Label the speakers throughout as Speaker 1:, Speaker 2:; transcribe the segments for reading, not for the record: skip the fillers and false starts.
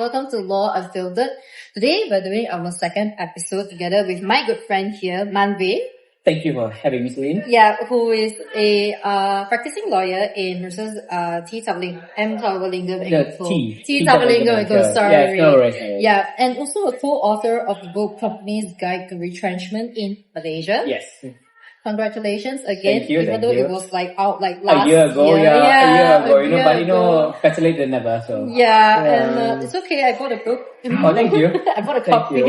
Speaker 1: welcome to Law Unfiltered. Today we're doing our second episode together with my good friend here, Mannvir.
Speaker 2: Thank you for having me, Celine.
Speaker 1: Yeah, who is a practicing lawyer in T. Sorry.
Speaker 2: Yeah, no worries.
Speaker 1: Yeah, and also a co-author of the book Company's Guide to Retrenchment in Malaysia.
Speaker 2: Yes.
Speaker 1: Congratulations again,
Speaker 2: Thank you,
Speaker 1: even though it was out last
Speaker 2: a year ago.
Speaker 1: year.
Speaker 2: A year ago.
Speaker 1: But
Speaker 2: better late than never. So
Speaker 1: and it's okay. I bought a book.
Speaker 2: Oh, thank you.
Speaker 1: I bought a copy.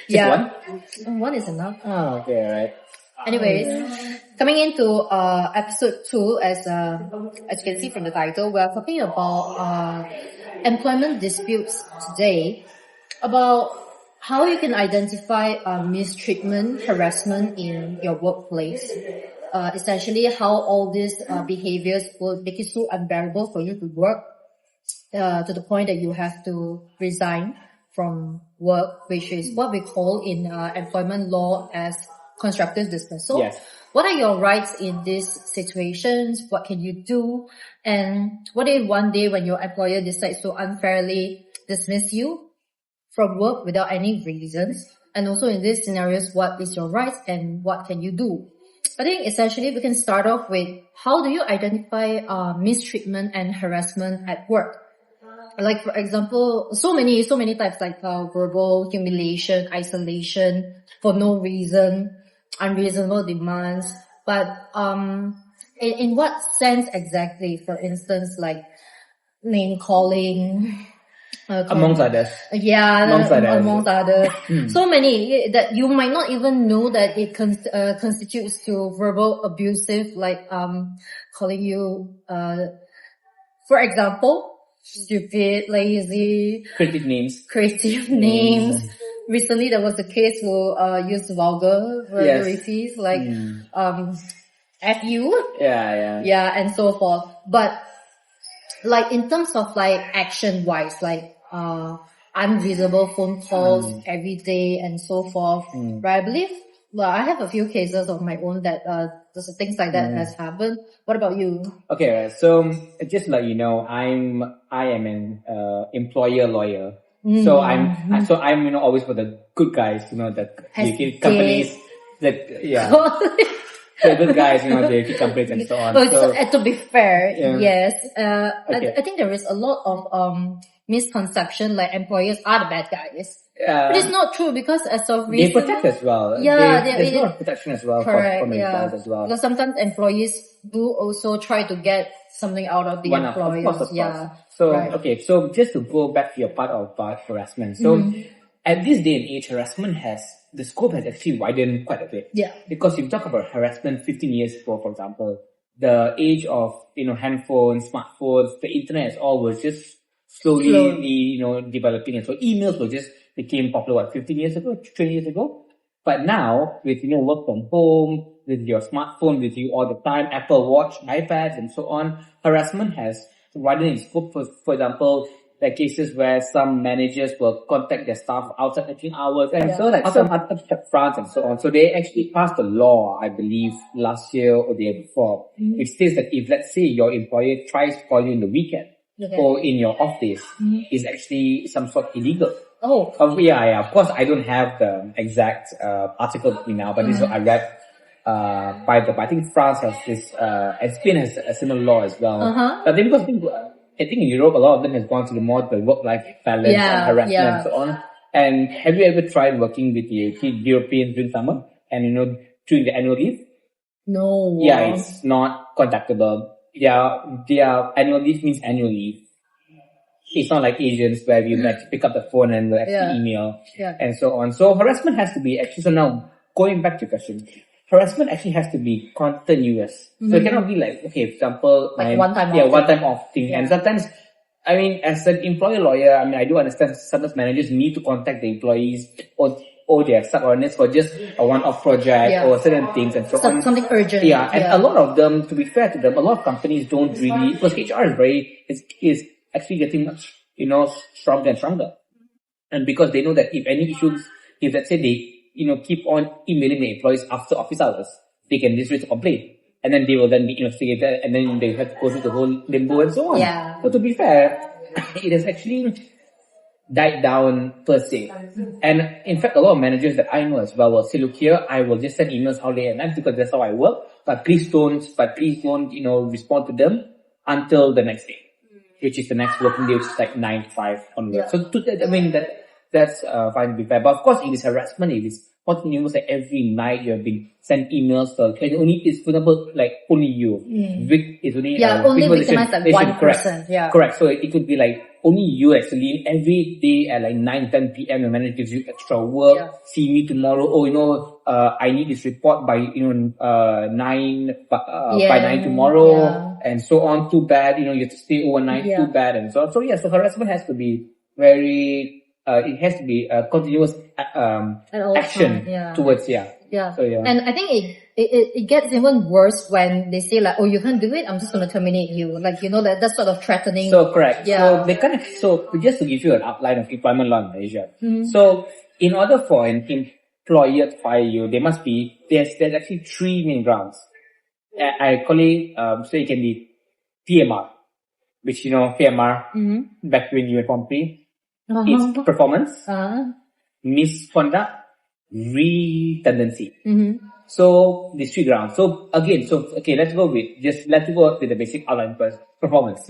Speaker 2: Just one?
Speaker 1: One is enough.
Speaker 2: Oh, okay, alright.
Speaker 1: Anyways, coming into episode 2, as you can see from the title, we're talking about employment disputes today, about how you can identify mistreatment, harassment in your workplace. Essentially, how all these behaviors will make it so unbearable for you to work to the point that you have to resign from work, which is what we call in employment law as constructive dismissal.
Speaker 2: Yes.
Speaker 1: What are your rights in these situations? What can you do? And what if one day when your employer decides to unfairly dismiss you from work without any reasons? And also in these scenarios, what is your rights and what can you do? I think essentially we can start off with how do you identify mistreatment and harassment at work? Like, for example, so many types, like verbal humiliation, isolation for no reason, unreasonable demands. But in what sense exactly? For instance, like name calling,
Speaker 2: amongst others.
Speaker 1: Yeah, amongst others. So many that you might not even know that it constitutes to verbal abusive, like calling you, for example, stupid, lazy,
Speaker 2: Creative names.
Speaker 1: Recently, there was a case who used vulgarities like F you. Yeah, and so forth. But like in terms of like action wise, like unvisible phone calls every day and so forth. Right? I believe, well, I have a few cases of my own that things like that has happened. What about you?
Speaker 2: Okay, so just like you know, I am an employer lawyer. So I'm always for the good guys, the companies that the good guys, the companies and so on.
Speaker 1: To be fair, yes, I think there is a lot of misconception, like employers are the bad guys. But it's not true, because as of recent,
Speaker 2: they protect as well.
Speaker 1: Yeah,
Speaker 2: there's a lot of protection as well for employees as well.
Speaker 1: Because sometimes employees do also try to get something out of the employers.
Speaker 2: Of course. So okay, so just to go back to your part about harassment. So at this day and age, the scope has actually widened quite a bit.
Speaker 1: Yeah.
Speaker 2: Because if you talk about harassment 15 years ago, for example, the age of handphones, smartphones, the internet all was just slowly developing, and so emails became popular 15 years ago, 20 years ago. But now with work from home, with your smartphone with you all the time, Apple Watch, iPads, and so on, harassment has widened in scope. For example, there are cases where some managers will contact their staff outside working hours, and so like some France and so on. So they actually passed a law, I believe, last year or the year before, which states that if, let's say, your employer tries to call you in the weekend or in your off days, is actually some sort illegal. Yeah. Of course, I don't have the exact article with me now, but this is what I read. I think France has this, Spain has a similar law as well. But then because I think in Europe, a lot of them has gone to the work-life balance and harassment and so on. And have you ever tried working with the Europeans during summer and during the annual leave?
Speaker 1: No.
Speaker 2: Yeah, it's not contactable. Their annual leave means annual leave. It's not like Asians where you like pick up the phone and actually email and so on. So harassment has to be actually, so now going back to your question, harassment actually has to be continuous. So it cannot be like, okay, for example,
Speaker 1: like one time
Speaker 2: off thing. And sometimes, I mean, as an employer lawyer, I do understand sometimes managers need to contact the employees or their subordinates for just a one-off project or certain things and so on.
Speaker 1: Something urgent.
Speaker 2: Yeah, and a lot of them, to be fair to them, a lot of companies don't really, because HR is actually getting much, stronger and stronger. And because they know that if any issues, if let's say they, keep on emailing the employees after office hours, they can just raise a complaint. And then they will then be investigated, and then they have to go through the whole limbo and so on.
Speaker 1: Yeah.
Speaker 2: So to be fair, it is actually died down per se. And in fact, a lot of managers that I know as well will say, look here, I will just send emails all day and night because that's how I work. But please don't, respond to them until the next day, which is the next working day, which is like 9 to 5 onwards. So that's fine to be fair. But of course, if it's harassment, if it's continuous, like every night you have been sent emails, it's for example, like only you. Vic is only,
Speaker 1: only victimized like one person. Yeah.
Speaker 2: Correct. So it could be like only you actually every day at like 9-10 p.m. your manager gives you extra work. Yeah. See me tomorrow. I need this report by 9 by 9 tomorrow, and so on. Too bad. You have to stay overnight. Too bad, and so on. So so harassment has to be very. It has to be a continuous action towards
Speaker 1: Yeah. So, and I think it gets even worse when they say like, oh, you can't do it, I'm just going to terminate you. Like, that's sort of threatening.
Speaker 2: So correct. Yeah. So just to give you an outline of employment law in Malaysia. So in order for an employer to fire you, there's actually 3 main grounds. I call it, so it can be PMR, which PMR, back when you were company. It's performance, misconduct, redundancy. So these 3 grounds. So again, let's go with the basic outline first. Performance.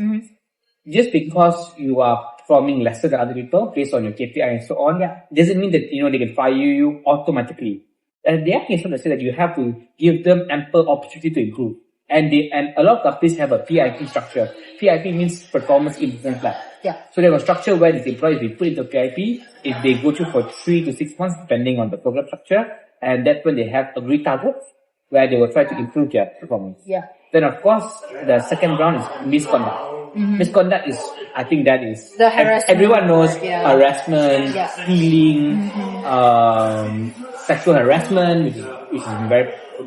Speaker 2: Just because you are performing lesser than other people based on your KPI and so on, doesn't mean that they can fire you automatically. And there are cases that say that you have to give them ample opportunity to improve. And a lot of companies have a PIP structure. PIP means performance improvement plan. Yeah. So they have a structure where these employees will put into PIP if they go through for 3 to 6 months, depending on the program structure. And that's when they have agreed targets where they will try to improve their performance. Yeah. Then of course, the second round is misconduct. Misconduct is, I think that is
Speaker 1: the harassment.
Speaker 2: Everyone knows harassment, stealing, sexual harassment,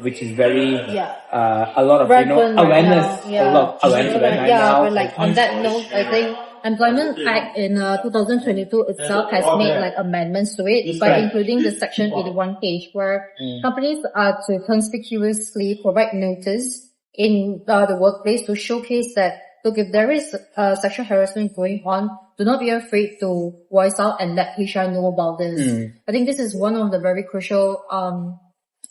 Speaker 2: which is very a lot of awareness, a lot of awareness right now.
Speaker 1: But like on that note, I think Employment Act in 2022 itself has made like amendments to it by including the Section 81 page where companies are to conspicuously provide notice in the workplace to showcase that, look, if there is sexual harassment going on, do not be afraid to voice out and let HR know about this. I think this is one of the very crucial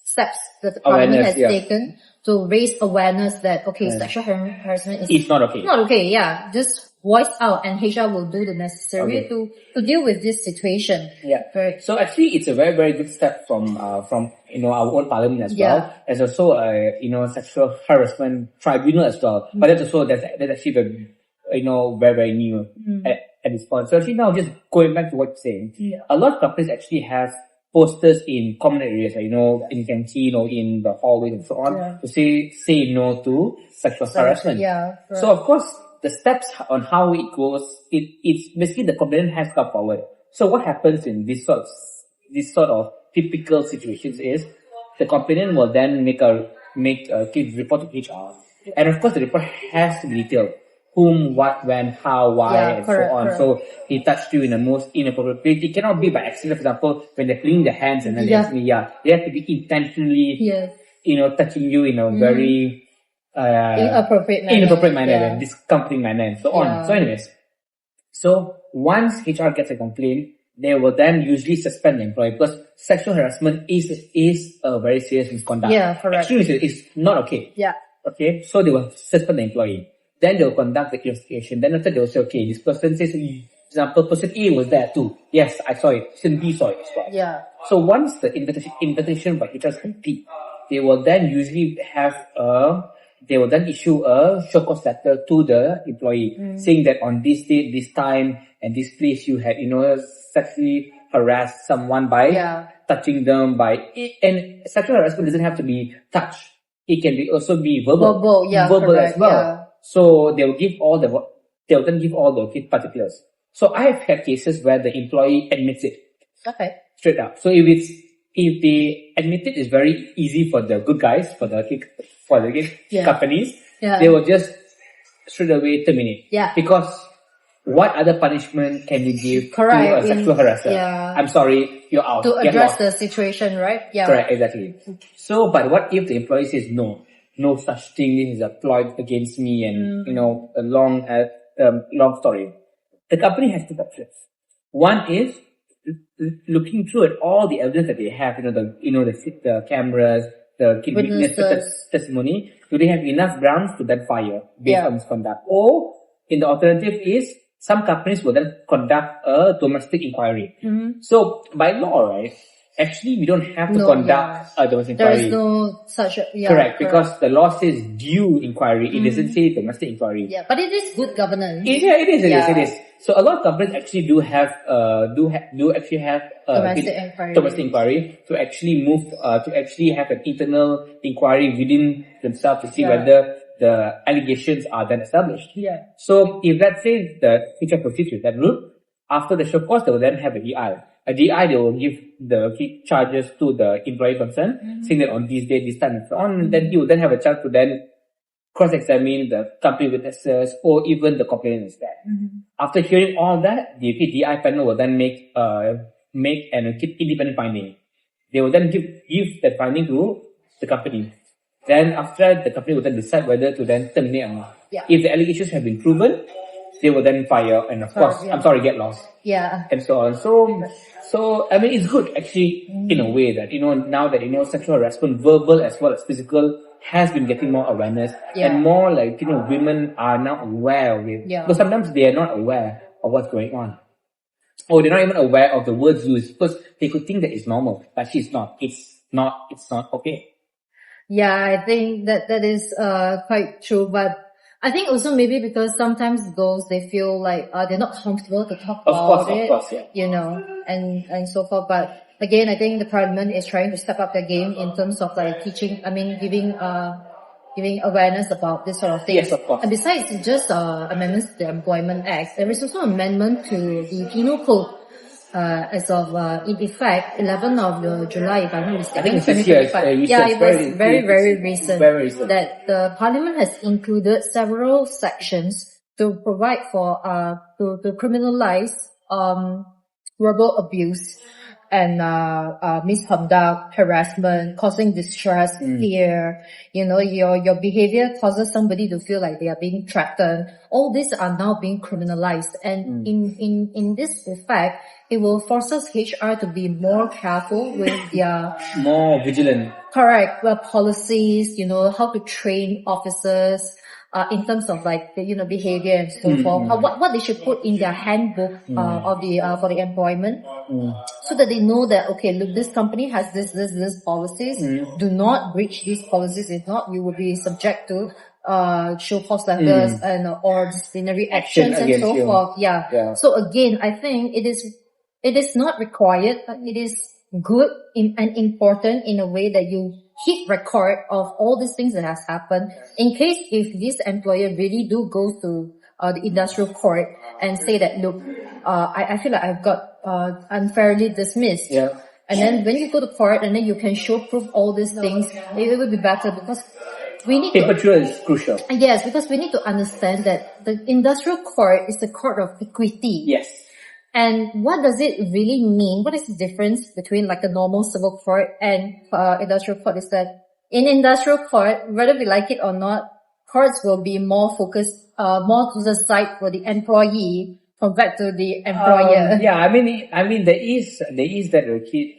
Speaker 1: steps that the government has taken to raise awareness that, sexual harassment is
Speaker 2: not okay.
Speaker 1: Not okay, just voice out and HR will do the necessary to deal with this situation.
Speaker 2: Yeah. Correct. So actually it's a very, very good step from our own parliament as well. There's also a, sexual harassment tribunal as well. But that's actually very, very, very new at this point. So actually now just going back to what you're saying, a lot of companies actually have posters in common areas, in canteen or in the hallways and so on, to say no to sexual harassment. So of course, the steps on how it goes, it's basically the complainant has come forward. So what happens in this sort of typical situations is the complainant will then make a report to HR, and of course the report has to be detailed: whom, what, when, how, why, and so on. So he touched you in the most inappropriate place. It cannot be by accident. For example, when they're cleaning their hands and then they have to be intentionally, touching you in a very inappropriate manner, discomforting manner, and so on. So anyways, once HR gets a complaint, they will then usually suspend the employee because sexual harassment is a very serious misconduct. Actually, it's not okay. Okay, so they will suspend the employee. Then they will conduct the investigation. Then after they will say, okay, this person says, for example, person A was there too. Yes, I saw it. Person B saw it as well. So once the investigation by HR is complete, they will then usually issue a show cause letter to the employee saying that on this date, this time, and this place you had, sexually harassed someone by touching them and sexual harassment doesn't have to be touch. It can also be verbal as well. So they'll then give all the particulars. So I have had cases where the employee admits it. Straight up. So if they admit it, it's very easy for the good guys, for the companies. They will just straight away terminate. Because what other punishment can you give to a sexual harasser? I'm sorry, you're out.
Speaker 1: To address the situation, right?
Speaker 2: Correct, exactly. So, but what if the employee says no such thing is employed against me, and a long story. The company has two options. One is looking through at all the evidence that they have, the cameras, the witness testimony. Do they have enough grounds to then fire based on misconduct? Or in the alternative is some companies will then conduct a domestic inquiry. So by law, right? Actually, we don't have to conduct a domestic inquiry.
Speaker 1: There is no such
Speaker 2: correct, because the law says due inquiry. It doesn't say domestic inquiry.
Speaker 1: Yeah, but it is good governance.
Speaker 2: It is. So a lot of companies actually do have domestic inquiry to actually to actually have an internal inquiry within themselves to see whether the allegations are then established.
Speaker 1: Yeah.
Speaker 2: So if let's say the HR proceeds with that route, after the show cause, they will then have a DI. A DI, they will give the key charges to the employee concerned, saying that on this day, this time, and so on. And then he will then have a chance to then cross-examine the company witnesses or even the complainant instead. After hearing all that, the DI panel will then make an independent finding. They will then give that finding to the company. Then after that, the company will then decide whether to then terminate or not.
Speaker 1: Yeah.
Speaker 2: If the allegations have been proven, they will then fire and of course, get lost.
Speaker 1: Yeah.
Speaker 2: And so on. So I mean, it's good actually in a way that, now that, sexual harassment, verbal as well as physical, has been getting more awareness and more like, women are now aware of it.
Speaker 1: Yeah.
Speaker 2: But sometimes they are not aware of what's going on. Or they're not even aware of the words used because they could think that it's normal, but it's not. It's not okay.
Speaker 1: Yeah, I think that is quite true, but I think also maybe because sometimes girls, they feel like they're not comfortable to talk about it,
Speaker 2: of course,
Speaker 1: and so forth. But again, I think the parliament is trying to step up their game in terms of like giving awareness about this sort of thing.
Speaker 2: Yes, of course.
Speaker 1: And besides just amendments to the Employment Act, there is also amendment to the Penal Code as of in effect 11th of July, if I'm not mistaken.
Speaker 2: I think it's this year.
Speaker 1: It was very recent.
Speaker 2: Very recent.
Speaker 1: That the Parliament has included several sections to provide for to criminalize verbal abuse and misconduct, harassment, causing distress, fear. Your behavior causes somebody to feel like they are being threatened. All these are now being criminalized, and in this effect, it will force us HR to be more careful with their
Speaker 2: more vigilant.
Speaker 1: Correct. Policies, how to train officers, in terms of like, behavior and so forth. What they should put in their handbook, for the employment, so that they know that, okay, look, this company has this policies. Do not breach these policies. If not, you will be subject to show cause letters or disciplinary actions and so forth. Yeah. So again, I think it is not required, but it is good and important in a way that you keep record of all these things that has happened in case if this employer really do go to the industrial court and say that, look, I feel like I've got unfairly dismissed.
Speaker 2: Yeah.
Speaker 1: And then when you go to court and then you can show proof all these things, it will be better because we need
Speaker 2: paper trail is crucial.
Speaker 1: Yes, because we need to understand that the industrial court is the court of equity.
Speaker 2: Yes.
Speaker 1: And what does it really mean? What is the difference between like a normal civil court and industrial court is that in industrial court, whether we like it or not, courts will be more focused, more to the side for the employee compared to the employer.
Speaker 2: I mean, there is that rigid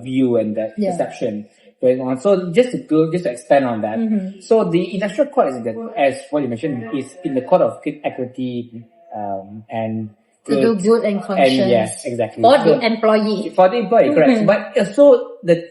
Speaker 2: view and that perception going on. So just to expand on that. So the industrial court is as what you mentioned, is in the court of equity, and
Speaker 1: to do good and conscience.
Speaker 2: And yes, exactly.
Speaker 1: For the employee. For the employee,
Speaker 2: correct. But also the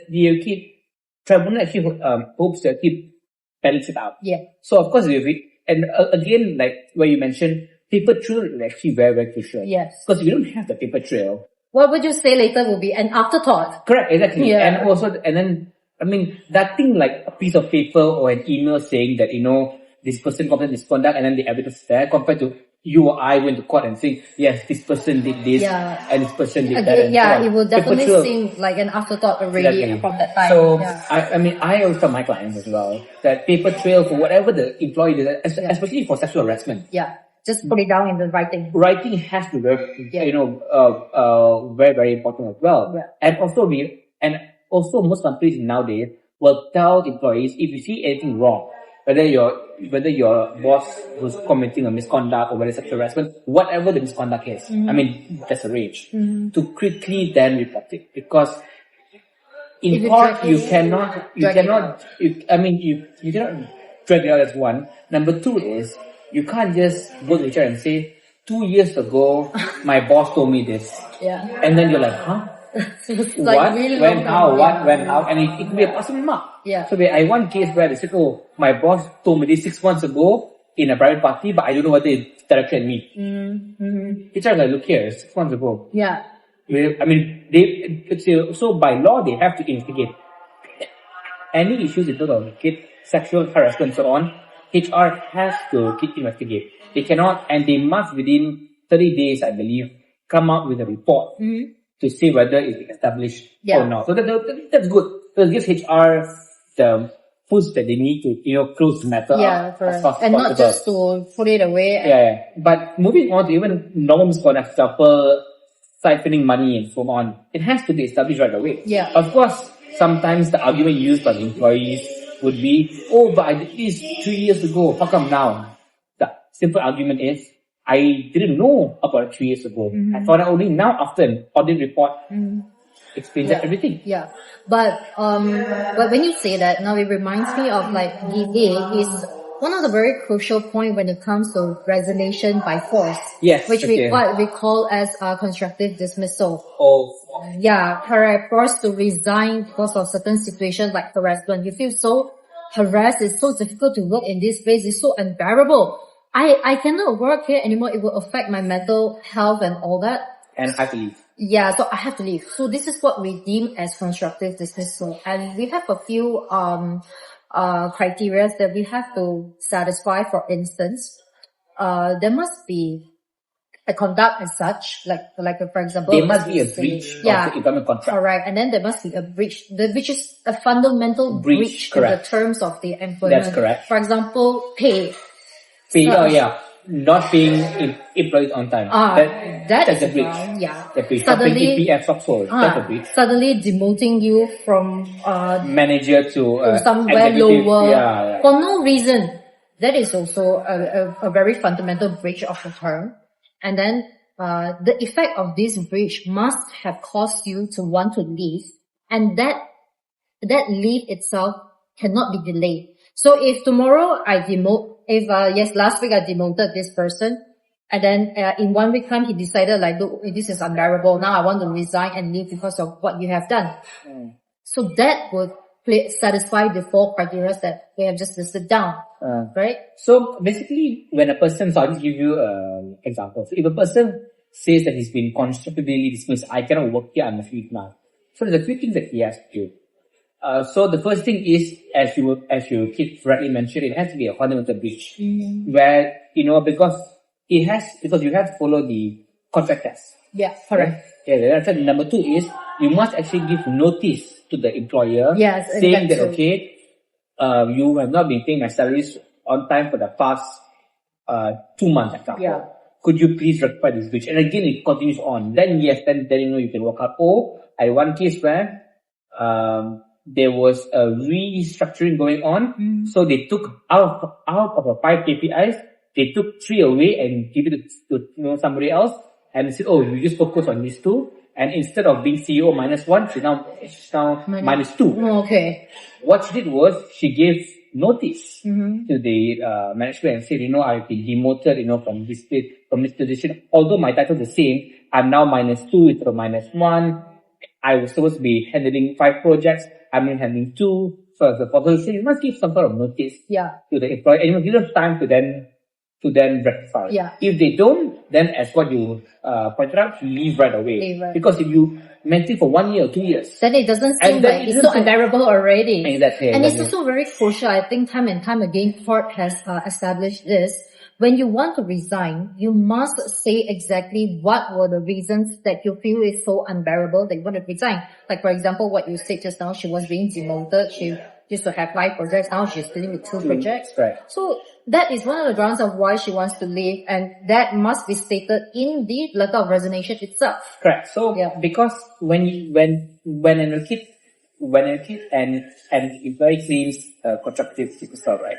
Speaker 2: tribunal actually hopes to keep balance it out.
Speaker 1: Yeah.
Speaker 2: So of course, and again, like where you mentioned, paper trail is actually very, very crucial.
Speaker 1: Yes.
Speaker 2: Because if you don't have the paper trail,
Speaker 1: what would you say later will be an afterthought?
Speaker 2: Correct, exactly.
Speaker 1: Yeah.
Speaker 2: And then, I mean, that thing like a piece of paper or an email saying that, this person committed misconduct and then the evidence is there compared to you or I went to court and saying, yes, this person did this and this person did that. And
Speaker 1: it will definitely seem like an afterthought already from that time.
Speaker 2: So, I always tell my clients as well that paper trail for whatever the employee did, especially for sexual harassment.
Speaker 1: Yeah. Just put it down in the writing.
Speaker 2: Writing has to be, very, very important as well. Yeah. And also most companies nowadays will tell employees, if you see anything wrong, whether your boss was committing a misconduct or whether it's sexual harassment, whatever the misconduct is, I mean, that's a range. To quickly then report it, because in court you cannot drag it out as one. Number two is you can't just go to HR and say 2 years ago my boss told me this, and then you're like, huh?
Speaker 1: So it's like
Speaker 2: What?
Speaker 1: really
Speaker 2: When?
Speaker 1: long
Speaker 2: How?
Speaker 1: time.
Speaker 2: What? When? How? And it could be a personal mark.
Speaker 1: Yeah.
Speaker 2: So I one case where they said, oh, my boss told me this 6 months ago in a private party, but I don't know whether it's directly at me. It's like, look here, 6 months ago.
Speaker 1: Yeah.
Speaker 2: I mean, so by law, they have to investigate any issues in terms of sexual harassment and so on. HR has to investigate. They cannot, and they must within 30 days, I believe, come out with a report to see whether it's established or not. So that's good. So it gives HR the push that they need to, close the matter up as fast as
Speaker 1: and
Speaker 2: possible.
Speaker 1: not just to put it away.
Speaker 2: Yeah. But moving on to even normal misconduct, example, siphoning money and so on, it has to be established right away.
Speaker 1: Yeah.
Speaker 2: Of course, sometimes the argument used by the employees would be, oh, but I did this 2 years ago, how come now? The simple argument is, I didn't know about it 3 years ago. I found out only now after an audit report explains everything.
Speaker 1: Yeah. But when you say that, now it reminds me of like DA is one of the very crucial point when it comes to resignation by force.
Speaker 2: Yes.
Speaker 1: Which what we call as constructive dismissal.
Speaker 2: Oh.
Speaker 1: Yeah, correct. Forced to resign because of certain situations like harassment. You feel so harassed, it's so difficult to work in this place, it's so unbearable. I cannot work here anymore, it will affect my mental health and all that.
Speaker 2: And I have to leave.
Speaker 1: Yeah, so I have to leave. So this is what we deem as constructive dismissal. And we have a few criteria that we have to satisfy. For instance, there must be a conduct as such, like for example,
Speaker 2: there must be a breach of the employment contract.
Speaker 1: Correct. And then there must be a breach, which is a fundamental breach in the terms of the employment.
Speaker 2: That's correct.
Speaker 1: For example, pay.
Speaker 2: Not paying employees on time. That's a breach. The breach.
Speaker 1: Suddenly,
Speaker 2: PF that's a breach.
Speaker 1: Suddenly demoting you from
Speaker 2: manager to
Speaker 1: somewhere lower
Speaker 2: Yeah.
Speaker 1: for no reason. That is also a very fundamental breach of the term. And then the effect of this breach must have caused you to want to leave, and that leave itself cannot be delayed. So if tomorrow I demote, last week I demoted this person, and then in 1 week time he decided like, look, this is unbearable, now I want to resign and leave because of what you have done. So that would satisfy the 4 criteria that we have just listed down, right?
Speaker 2: So basically, when a person, so I'll just give you an example. So if a person says that he's been constructively dismissed, I cannot work here, I'm a leave now. So there's a few things that he has to do. So the first thing is, as you keep rightly mentioned, it has to be a fundamental breach, where because you have to follow the contract test.
Speaker 1: Yeah, correct.
Speaker 2: Yeah, that's it. Number 2 is you must actually give notice to the employer, saying that okay, you have not been paying my salaries on time for the past 2 months, example.
Speaker 1: Yeah.
Speaker 2: Could you please rectify this breach? And again, it continues on. Then you can work out. Oh, I had one case where there was a restructuring going on, so they took out of the 5 KPIs, they took 3 away and give it to somebody else, and they said, oh, you just focus on these 2, and instead of being CEO -1, she's now -2.
Speaker 1: Oh, okay.
Speaker 2: What she did was she gave notice to the management and said, I've been demoted, from this position. Although my title is the same, I'm now -2 instead of -1. I was supposed to be handling 5 projects. I'm handling 2. So as a so you must give some sort of notice to the employee, and you must give them time to then rectify.
Speaker 1: Yeah.
Speaker 2: If they don't, then as what you pointed out, leave right away. Because if you maintain for 1 year or 2 years,
Speaker 1: then it doesn't seem like it's so unbearable already.
Speaker 2: Exactly.
Speaker 1: And it's also very crucial. I think time and time again, court has established this. When you want to resign, you must say exactly what were the reasons that you feel is so unbearable that you want to resign. Like for example, what you said just now, she was being demoted. She used to have 5 projects. Now she's dealing with 2 projects.
Speaker 2: Right.
Speaker 1: So that is one of the grounds of why she wants to leave, and that must be stated in the letter of resignation itself.
Speaker 2: Correct. So because when an employee claims constructive dismissal, right?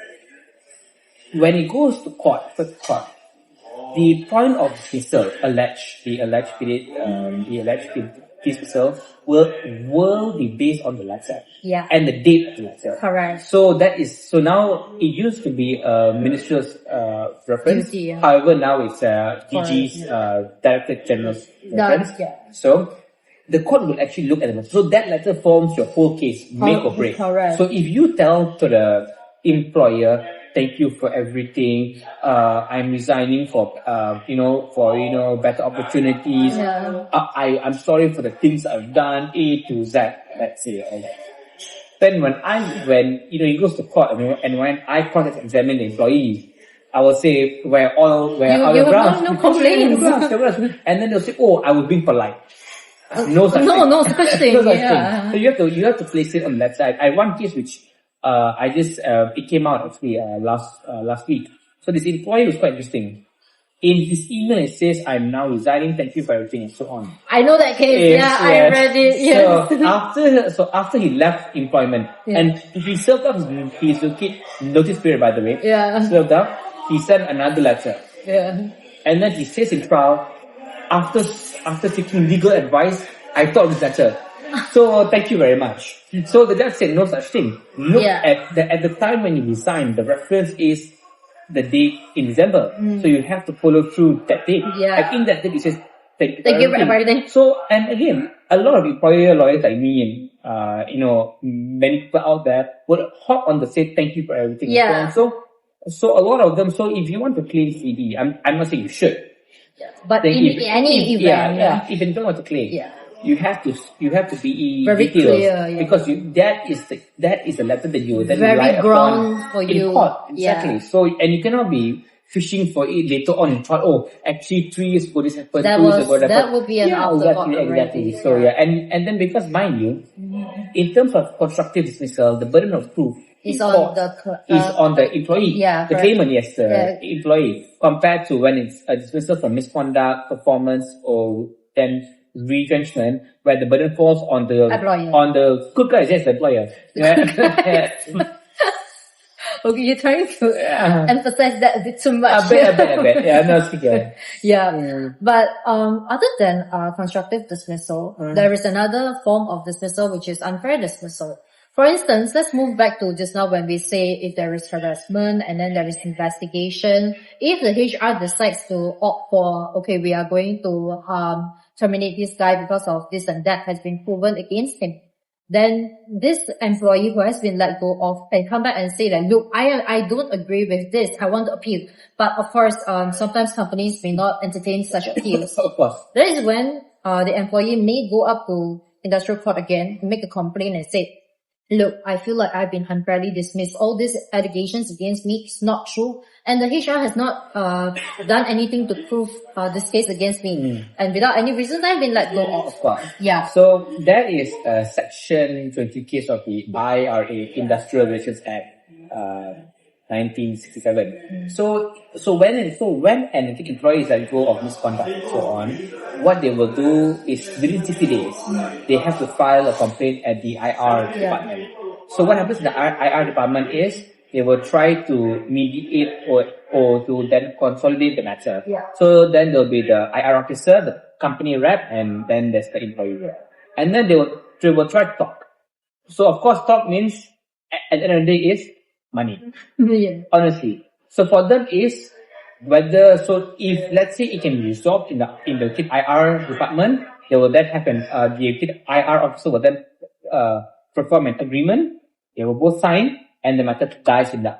Speaker 2: when it goes to court, the point of dismissal, the alleged dismissal will be based on the letter.
Speaker 1: Yeah.
Speaker 2: And the date of the letter.
Speaker 1: Correct.
Speaker 2: So now it used to be a ministerial's reference.
Speaker 1: Duty, yeah.
Speaker 2: However, now it's DG's Director General's reference.
Speaker 1: Yeah.
Speaker 2: So the court will actually look at the letter. So that letter forms your whole case, make or break.
Speaker 1: Correct.
Speaker 2: So if you tell to the employer, thank you for everything, I'm resigning for better opportunities.
Speaker 1: Yeah.
Speaker 2: I'm sorry for the things I've done, A to Z, let's say. Then when it goes to court, and when I cross-examine the employee, I will say, where all the grounds.
Speaker 1: No complaints.
Speaker 2: And then they'll say, oh, I was being polite. No such thing.
Speaker 1: No such thing.
Speaker 2: No such
Speaker 1: Yeah.
Speaker 2: thing. So you have to place it on that side. I one case which it came out actually last week. So this employee was quite interesting. In his email it says, I'm now resigning, thank you for everything, and so on.
Speaker 1: I know that case.
Speaker 2: Yes,
Speaker 1: I read it. Yes.
Speaker 2: So after he left employment, and he served up his notice period, by the way.
Speaker 1: Yeah.
Speaker 2: Served up, he sent another letter.
Speaker 1: Yeah.
Speaker 2: And then he says in trial, after seeking legal advice, I thought this letter. So thank you very much. So the judge said no such thing. Look at the time when you resigned, the reference is the date in December. So you have to follow through that date.
Speaker 1: Yeah.
Speaker 2: And in that date it says thank
Speaker 1: you for everything.
Speaker 2: So, and again, a lot of employer lawyers like me and many people out there would hop on the say thank you for everything.
Speaker 1: Yeah.
Speaker 2: So a lot of them. So if you want to claim CD, I'm not saying you should.
Speaker 1: Yeah. But in any event,
Speaker 2: if you don't want to claim, you have to be
Speaker 1: very
Speaker 2: detailed,
Speaker 1: clear,
Speaker 2: because that is the letter that you will then
Speaker 1: very
Speaker 2: rely
Speaker 1: ground
Speaker 2: upon
Speaker 1: for
Speaker 2: in
Speaker 1: you.
Speaker 2: court. Exactly. So, and you cannot be fishing for it later on in trial. Oh, actually 3 years ago this happened.
Speaker 1: That would be an afterthought
Speaker 2: exactly. So and then because mind you, in terms of constructive dismissal, the burden of proof
Speaker 1: is
Speaker 2: on the employee.
Speaker 1: Yeah,
Speaker 2: the claimant, yes, the employee, compared to when it's a dismissal for misconduct, performance, or then retrenchment, where the burden falls on the
Speaker 1: employer.
Speaker 2: On the good guys, yes, the employer.
Speaker 1: Okay, you're trying to emphasize that a bit too much.
Speaker 2: A bit. Yeah, no, it's good.
Speaker 1: Yeah. But other than constructive dismissal, there is another form of dismissal which is unfair dismissal. For instance, let's move back to just now when we say if there is harassment and then there is investigation. If the HR decides to opt for, okay, we are going to terminate this guy because of this and that has been proven against him, then this employee who has been let go of can come back and say that, look, I don't agree with this. I want to appeal. But of course, sometimes companies may not entertain such appeals.
Speaker 2: Of course.
Speaker 1: That is when the employee may go up to industrial court again, make a complaint and say, look, I feel like I've been unfairly dismissed. All these allegations against me is not true. And the HR has not done anything to prove this case against me. And without any reason, I've been let go of.
Speaker 2: Of course.
Speaker 1: Yeah.
Speaker 2: So that is Section 20 case of the IRA, Industrial Relations Act, 1967. So when an employee is let go of misconduct and so on, what they will do is within 60 days, they have to file a complaint at the IR department. So what happens in the IR department is they will try to mediate or to then consolidate the matter.
Speaker 1: Yeah.
Speaker 2: So then there'll be the IR officer, the company rep, and then there's the employee. Yeah. And then they will try to talk. So of course talk means at the end of the day is money.
Speaker 1: Yeah.
Speaker 2: Honestly. So for them is if let's say it can be resolved in the KIT IR department, they will then happen. The KIT IR officer will then perform an agreement. They will both sign, and the matter dies in the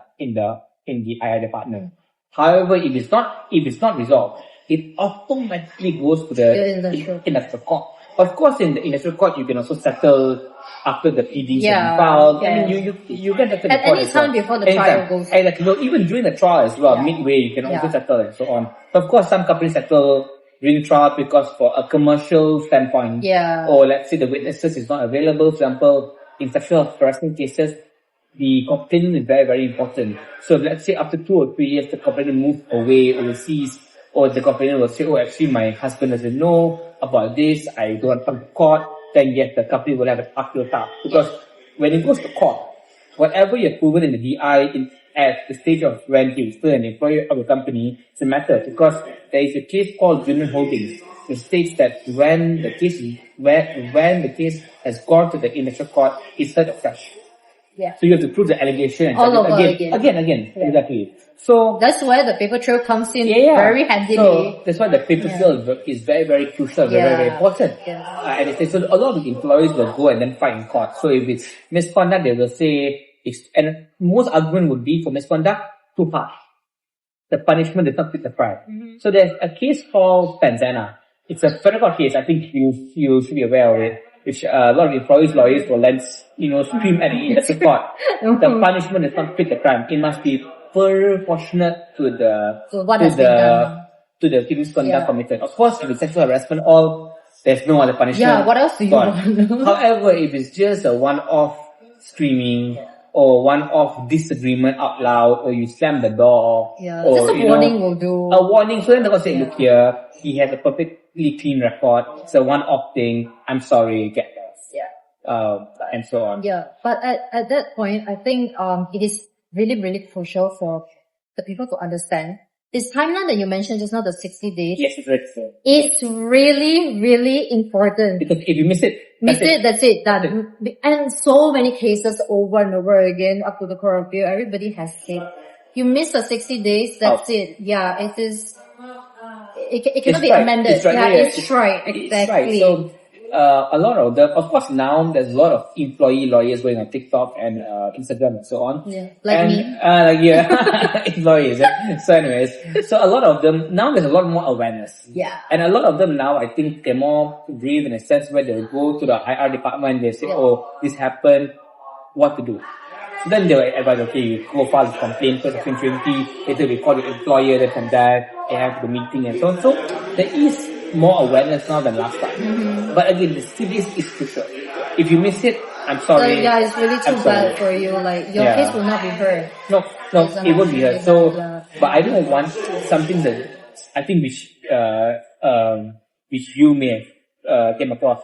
Speaker 2: IR department. However, if it's not resolved, it automatically goes to the industrial court. Of course, in the industrial court, you can also settle after the pleadings have been filed. Yeah. I mean, you can settle
Speaker 1: at any time before the trial goes.
Speaker 2: Exactly. Even during the trial as well, midway, you can also settle and so on. So of course, some companies settle during the trial because for a commercial standpoint, or let's say the witnesses is not available. For example, in sexual harassment cases, the complainant is very, very important. So let's say after 2 or 3 years, the complainant moves away overseas, or the complainant will say, oh, actually my husband doesn't know about this, I don't want to come to court, then yes, the company will have an appeal task. Because when it goes to court, whatever you've proven in the DI, at the stage of when he's still an employee of the company, it's a matter because there is a case called Union Holdings. It states that when the case has gone to the initial court, it's heard afresh.
Speaker 1: Yeah.
Speaker 2: So you have to prove the allegation
Speaker 1: All over
Speaker 2: again.
Speaker 1: Yeah.
Speaker 2: Exactly. So
Speaker 1: that's where the paper trail comes in very handily.
Speaker 2: So that's why the paper trail is very, very crucial, very, very important.
Speaker 1: Yeah.
Speaker 2: And so a lot of employees will go and then fight in court. So if it's misconduct, they will say, and most argument would be for misconduct, too harsh. The punishment does not fit the crime. Mm-hmm. So there's a case called Panzana. It's a federal court case. I think you should be aware of it. Which a lot of employees, lawyers will then, scream at the industry court. The punishment does not fit the crime. It must be proportionate to the misconduct committed. Of course, if it's sexual harassment, there's no other punishment.
Speaker 1: Yeah, what else do you want?
Speaker 2: However, if it's just a one-off screaming or one-off disagreement out loud, or you slam the door, or
Speaker 1: just a warning will do.
Speaker 2: A warning. So then they'll say, look here, he has a perfectly clean record. It's a one-off thing. I'm sorry, get this.
Speaker 1: Yeah.
Speaker 2: And so on.
Speaker 1: Yeah, but at that point, I think it is really, really crucial for the people to understand. This timeline that you mentioned just now, the 60 days.
Speaker 2: Yes, it's right.
Speaker 1: It's really, really important.
Speaker 2: Because if you miss it,
Speaker 1: that's it, done. And so many cases over and over again, up to the court of appeal, everybody has said, you miss the 60 days, that's it. Yeah, it is, it cannot be amended. It's right, exactly.
Speaker 2: It's right. So, a lot of them, of course now there's a lot of employee lawyers going on TikTok and Instagram and so on.
Speaker 1: Yeah, like me.
Speaker 2: Employees. So anyways, so a lot of them, now there's a lot more awareness.
Speaker 1: Yeah.
Speaker 2: And a lot of them now, I think they're more brave in a sense where they'll go to the IR department, they say, this happened, what to do. So then they will advise, okay, you go file this complaint first of 2020, later we call your employer, then from there, they have the meeting and so on. So there is more awareness now than last time. Mm-hmm. But again, the 60 days is crucial. If you miss it, I'm sorry.
Speaker 1: It's really too bad for you. Like, your case will not be heard.
Speaker 2: No, it won't be heard. So, but I don't want something that I think which you may have came across.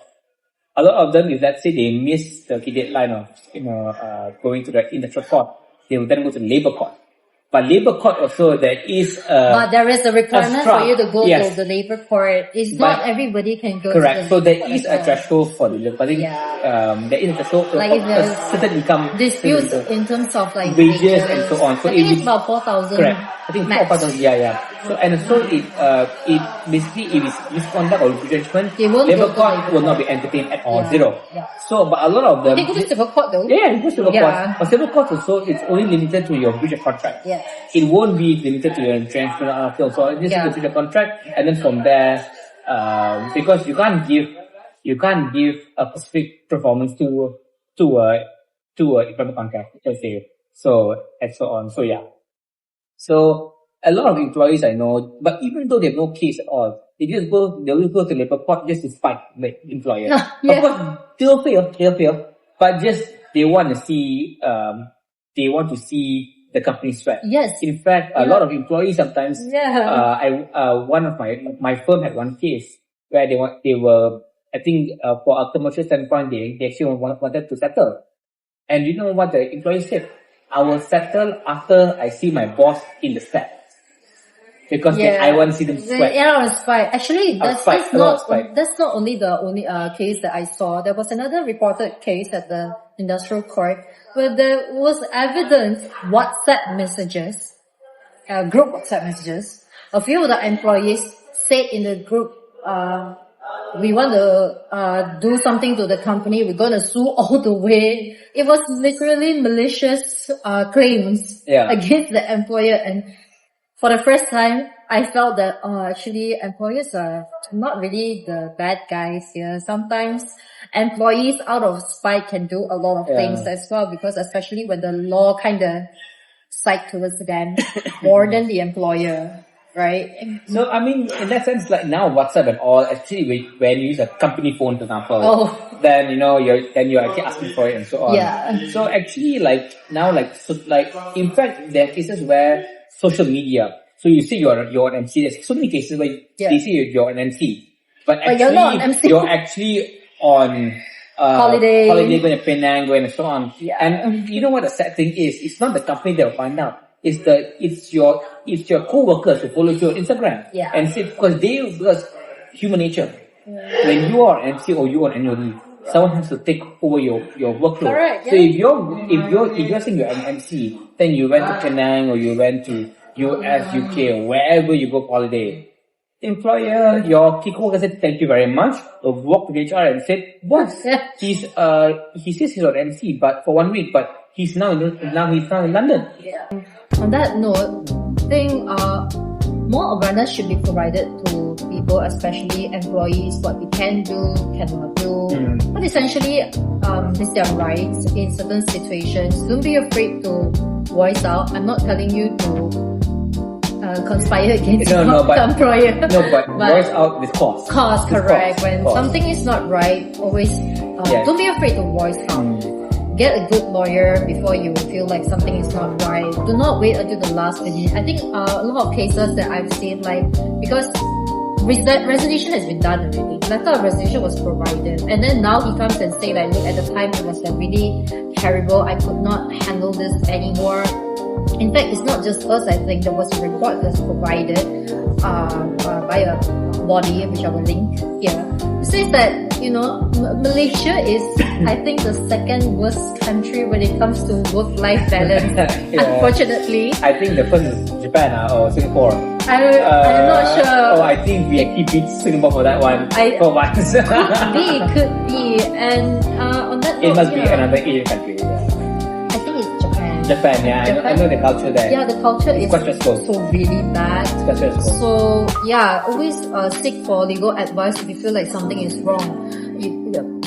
Speaker 2: A lot of them, if let's say they miss the deadline of going to the industrial court, they will then go to the labor court. But labor court also, there is
Speaker 1: but there is a requirement for you to go to the labor court. It's not everybody can go
Speaker 2: correct.
Speaker 1: to the
Speaker 2: so there is a threshold for the labor. I think there is a threshold
Speaker 1: like if
Speaker 2: a certain income.
Speaker 1: Disputes in terms of like
Speaker 2: wages and so on. So
Speaker 1: I think it's about 4,000.
Speaker 2: Correct. I think 4,000. So and so it basically if it's misconduct or retrenchment, labor court will not be entertained at all. Zero.
Speaker 1: Yeah.
Speaker 2: So but a lot of them
Speaker 1: they go to civil court though.
Speaker 2: Yeah, it goes to civil court. But civil court also it's only limited to your breach of contract.
Speaker 1: Yeah.
Speaker 2: It won't be limited to your retrenchment or appeal. So this is the contract, and then from there, because you can't give a specific performance to a employment contract, let's say. So and so on. So yeah. So a lot of employees I know, but even though they have no case at all, they will go to labor court just to spite the employer. Of course, they'll fail, but just they want to see the company sweat.
Speaker 1: Yes.
Speaker 2: In fact, a lot of employees sometimes. One of my firm had one case where they were I think for a commercial standpoint they actually wanted to settle, and you know what the employee said? I will settle after I see my boss in the set. Because I want to see them sweat.
Speaker 1: I was fight. Actually, that's not only the case that I saw. There was another reported case at the industrial court where there was evidence WhatsApp messages, group WhatsApp messages. A few of the employees said in the group, we want to do something to the company. We're going to sue all the way. It was literally malicious claims against the employer. And for the first time, I felt that actually employers are not really the bad guys here. Sometimes employees out of spite can do a lot of things as well, because especially when the law kind of side towards them more than the employer. Right.
Speaker 2: So I mean, in that sense, like now WhatsApp and all, actually when you use a company phone, for example, then you're actually asking for it and so on.
Speaker 1: Yeah.
Speaker 2: So actually, in fact, there are cases where social media. So you say you're an MC. There's so many cases where they say you're an MC, but actually
Speaker 1: you're not an MC.
Speaker 2: You're actually on
Speaker 1: holiday,
Speaker 2: going to Penang, going and so on.
Speaker 1: Yeah.
Speaker 2: And you know what the sad thing is? It's not the company that will find out. It's your co-workers who follow you on Instagram.
Speaker 1: Yeah.
Speaker 2: And see, because human nature. When you are MC or you are annual leave, someone has to take over your workload.
Speaker 1: Correct,
Speaker 2: So
Speaker 1: yeah.
Speaker 2: if you're saying you're an MC, then you went to Penang or you went to US, UK, or wherever you go for holiday. Employer, your key co-worker said thank you very much. Walked to HR and said, boss, he says he's on MC, but for 1 week, but he's now in London.
Speaker 1: Yeah. On that note, I think more awareness should be provided to people, especially employees, what we can do, cannot do. But essentially, it's their rights in certain situations. Don't be afraid to voice out. I'm not telling you to conspire against your employer.
Speaker 2: No, but voice out with cause.
Speaker 1: Cause, correct. When something is not right, always don't be afraid to voice out. Get a good lawyer before you feel like something is not right. Do not wait until the last minute. I think a lot of cases that I've seen, like, because resolution has been done already. Letter of resolution was provided. And then now he comes and say, like, look, at the time it was like really terrible. I could not handle this anymore. In fact, it's not just us, I think. There was a report that's provided by a body, which I will link here. It says that, Malaysia is, I think, the second worst country when it comes to work-life balance, unfortunately.
Speaker 2: I think the first is Japan or Singapore.
Speaker 1: I'm not sure.
Speaker 2: Oh, I think we actually beat Singapore for that one. For once.
Speaker 1: Could be. And on that note,
Speaker 2: it must be another Asian country.
Speaker 1: I think it's Japan.
Speaker 2: Japan. I know the culture there.
Speaker 1: Yeah, the culture is
Speaker 2: quite stressful.
Speaker 1: So really bad.
Speaker 2: It's quite stressful.
Speaker 1: So yeah, always seek for legal advice if you feel like something is wrong.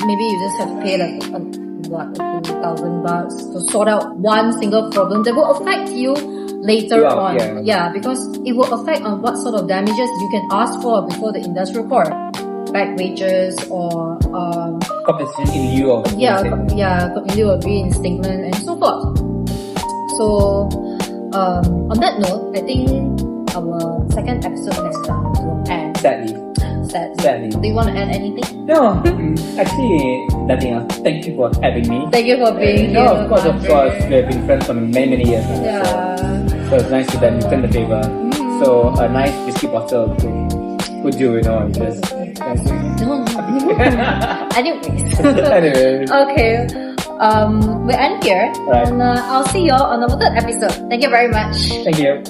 Speaker 1: Maybe you just have to pay like a few $1,000 to sort out one single problem that will affect you later on. Yeah, because it will affect on what sort of damages you can ask for before the industrial court. Back wages or
Speaker 2: compensation in lieu of
Speaker 1: in lieu of reinstatement and so forth. So on that note, I think our second episode next time will end.
Speaker 2: Sadly.
Speaker 1: Do you want to add anything?
Speaker 2: No, actually nothing else. Thank you for having me.
Speaker 1: Thank you for being here.
Speaker 2: No, of course. We have been friends for many years now.
Speaker 1: Yeah.
Speaker 2: So it's nice to then return the favor. So a nice whiskey bottle would do, just.
Speaker 1: No. Anyways.
Speaker 2: Anyway.
Speaker 1: Okay. We end here.
Speaker 2: Right.
Speaker 1: And I'll see you all on the third episode. Thank you very much.
Speaker 2: Thank you.